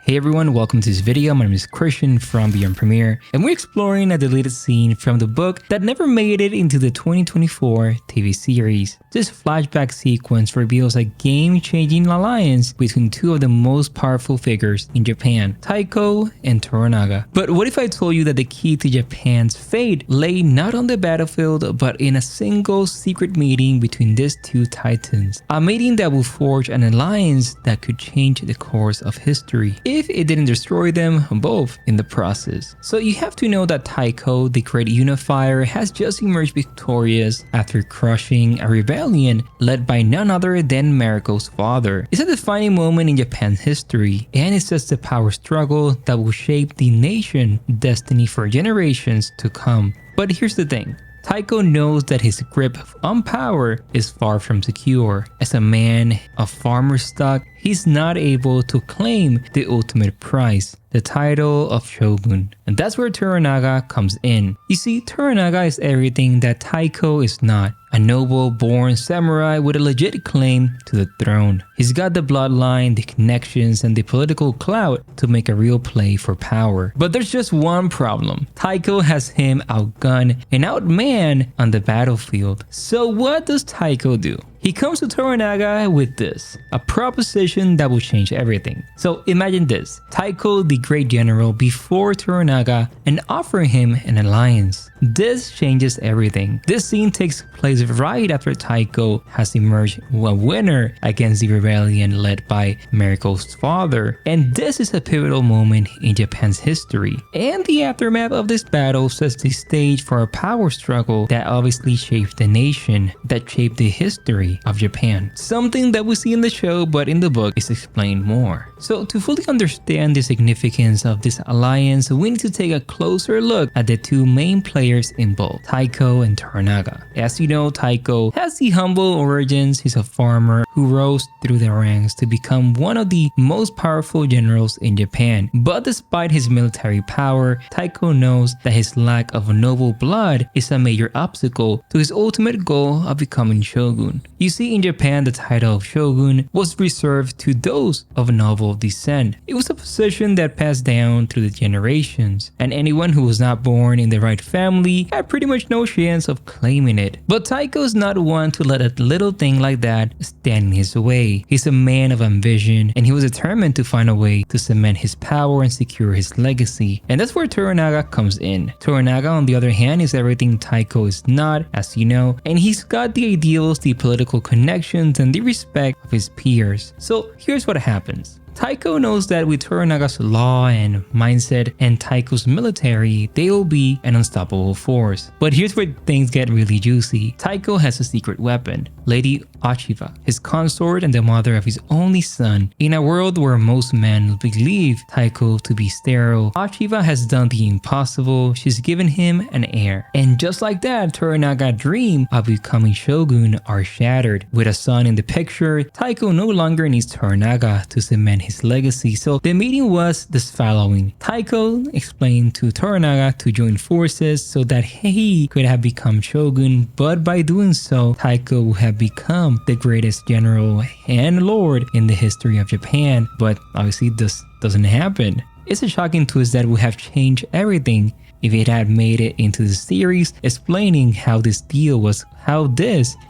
Hey everyone, welcome to this video. My name is Christian from Beyond Premiere, and we're exploring a deleted scene from the book that never made it into the 2024 TV series. This flashback sequence reveals a game-changing alliance between two of the most powerful figures in Japan, Taiko and Toranaga. But what if I told you that the key to Japan's fate lay not on the battlefield, but in a single secret meeting between these two titans? A meeting that will forge an alliance that could change the course of history, if it didn't destroy them both in the process. So you have to know that Taiko, the great unifier, has just emerged victorious after crushing a rebellion led by none other than Mariko's father. It's a defining moment in Japan's history, and it sets the power struggle that will shape the nation's destiny for generations to come. But here's the thing. Taiko knows that his grip on power is far from secure. As a man of farmer stock, he's not able to claim the ultimate prize, the title of Shogun. And that's where Toranaga comes in. You see, Toranaga is everything that Taiko is not. A noble-born samurai with a legit claim to the throne. He's got the bloodline, the connections, and the political clout to make a real play for power. But there's just one problem. Taiko has him outgunned and outmanned on the battlefield. So what does Taiko do? He comes to Toranaga with this, a proposition that will change everything. So imagine this, Taiko the great general before Toranaga and offering him an alliance. This changes everything. This scene takes place right after Taiko has emerged a winner against the rebellion led by Mariko's father. And this is a pivotal moment in Japan's history. And the aftermath of this battle sets the stage for a power struggle that obviously shaped the nation, that shaped the history of Japan. Something that we see in the show, but in the book is explained more. So to fully understand the significance of this alliance, we need to take a closer look at the two main players involved, Taiko and Toranaga. As you know, Taiko has the humble origins. He's a farmer who rose through the ranks to become one of the most powerful generals in Japan. But despite his military power, Taiko knows that his lack of noble blood is a major obstacle to his ultimate goal of becoming shogun. You see, in Japan, the title of shogun was reserved to those of noble descent. It was a position that passed down through the generations, and anyone who was not born in the right family had pretty much no chance of claiming it. But Taiko is not one to let a little thing like that stand in his way. He's a man of ambition, and he was determined to find a way to cement his power and secure his legacy. And that's where Toranaga comes in. Toranaga, on the other hand, is everything Taiko is not, as you know, and he's got the ideals, the political connections, and the respect of his peers. So here's what happens. Taiko knows that with Toranaga's law and mindset and Taiko's military, they will be an unstoppable force. But here's where things get really juicy. Taiko has a secret weapon, Lady Achiva, his consort and the mother of his only son. In a world where most men believe Taiko to be sterile, Achiva has done the impossible. She's given him an heir. And just like that, Toranaga's dream of becoming shogun are shattered. With a son in the picture, Taiko no longer needs Toranaga to cement his legacy. So the meeting was this following. Taiko explained to Toranaga to join forces so that he could have become shogun, but by doing so, Taiko would have become the greatest general and lord in the history of Japan. But obviously this doesn't happen. It's a shocking twist that would have changed everything if it had made it into the series, explaining how this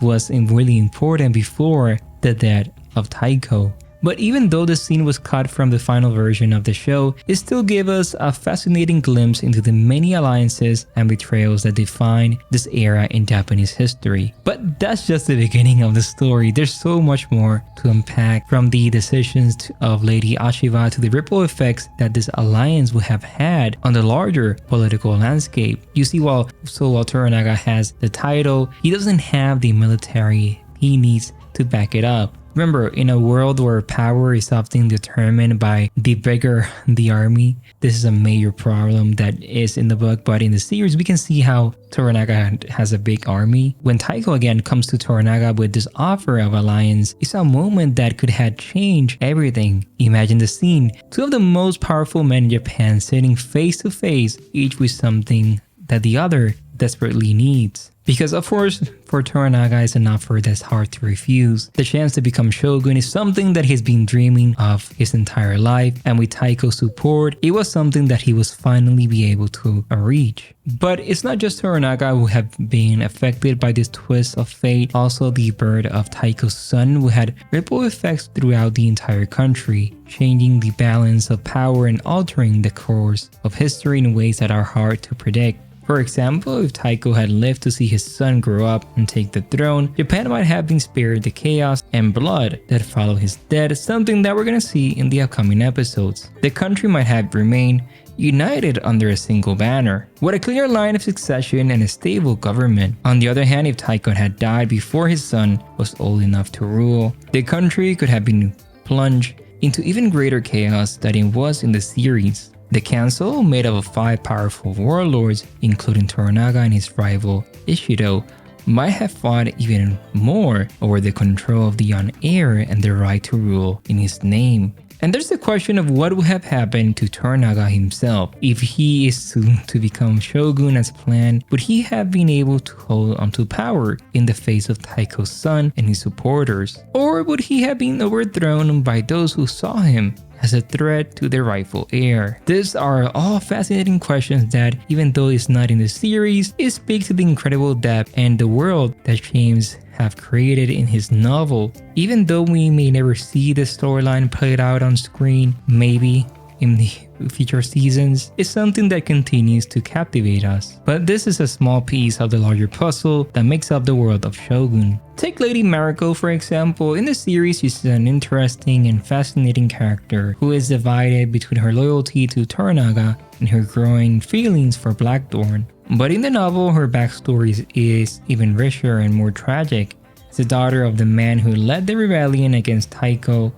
was really important before the death of Taiko. But even though the scene was cut from the final version of the show, it still gave us a fascinating glimpse into the many alliances and betrayals that define this era in Japanese history. But that's just the beginning of the story. There's so much more to unpack, from the decisions of Lady Achiva to the ripple effects that this alliance would have had on the larger political landscape. You see, while Toranaga has the title, he doesn't have the military he needs to back it up. Remember, in a world where power is often determined by the bigger the army, this is a major problem that is in the book, but in the series we can see how Toranaga has a big army. When Taiko again comes to Toranaga with this offer of alliance, it's a moment that could have changed everything. Imagine the scene, two of the most powerful men in Japan sitting face to face, each with something that the other desperately needs. Because of course, for Toranaga is an offer that's hard to refuse. The chance to become Shogun is something that he's been dreaming of his entire life, and with Taiko's support, it was something that he was finally be able to reach. But it's not just Toranaga who have been affected by this twist of fate. Also, the birth of Taiko's son who had ripple effects throughout the entire country, changing the balance of power and altering the course of history in ways that are hard to predict. For example, if Taiko had lived to see his son grow up and take the throne, Japan might have been spared the chaos and blood that followed his death, something that we're gonna see in the upcoming episodes. The country might have remained united under a single banner, with a clear line of succession and a stable government. On the other hand, if Taiko had died before his son was old enough to rule, the country could have been plunged into even greater chaos than it was in the series. The council, made up of 5 powerful warlords, including Toranaga and his rival Ishido, might have fought even more over the control of the young heir and the right to rule in his name. And there's the question of what would have happened to Toranaga himself. If he is soon to become Shogun as planned, would he have been able to hold onto power in the face of Taiko's son and his supporters? Or would he have been overthrown by those who saw him as a threat to their rightful heir? These are all fascinating questions that, even though it's not in the series, it speaks to the incredible depth and the world that James have created in his novel. Even though we may never see the storyline played out on screen, maybe in the future seasons, it's something that continues to captivate us. But this is a small piece of the larger puzzle that makes up the world of Shogun. Take Lady Mariko for example. In the series, she's an interesting and fascinating character who is divided between her loyalty to Toranaga and her growing feelings for Blackthorn. But in the novel, her backstory is even richer and more tragic. As the daughter of the man who led the rebellion against Taiko,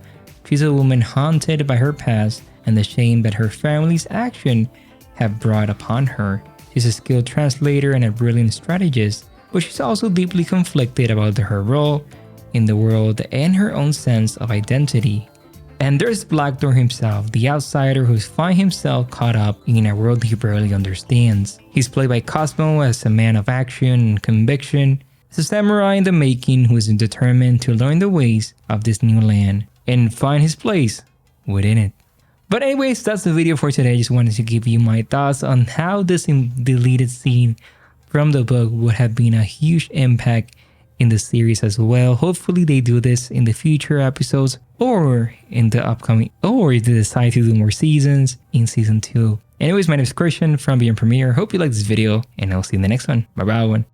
she's a woman haunted by her past and the shame that her family's actions have brought upon her. She's a skilled translator and a brilliant strategist, but she's also deeply conflicted about her role in the world and her own sense of identity. And there's Blackthorn himself, the outsider who's finds himself caught up in a world he barely understands. He's played by Cosmo as a man of action and conviction, as a samurai in the making who is determined to learn the ways of this new land and find his place within it. But anyways, that's the video for today. I just wanted to give you my thoughts on how this deleted scene from the book would have been a huge impact in the series as well. Hopefully they do this in the future episodes or in the upcoming, or if they decide to do more seasons in season 2. Anyways, my name is Christian from Beyond Premiere. Hope you liked this video and I'll see you in the next one. Bye bye.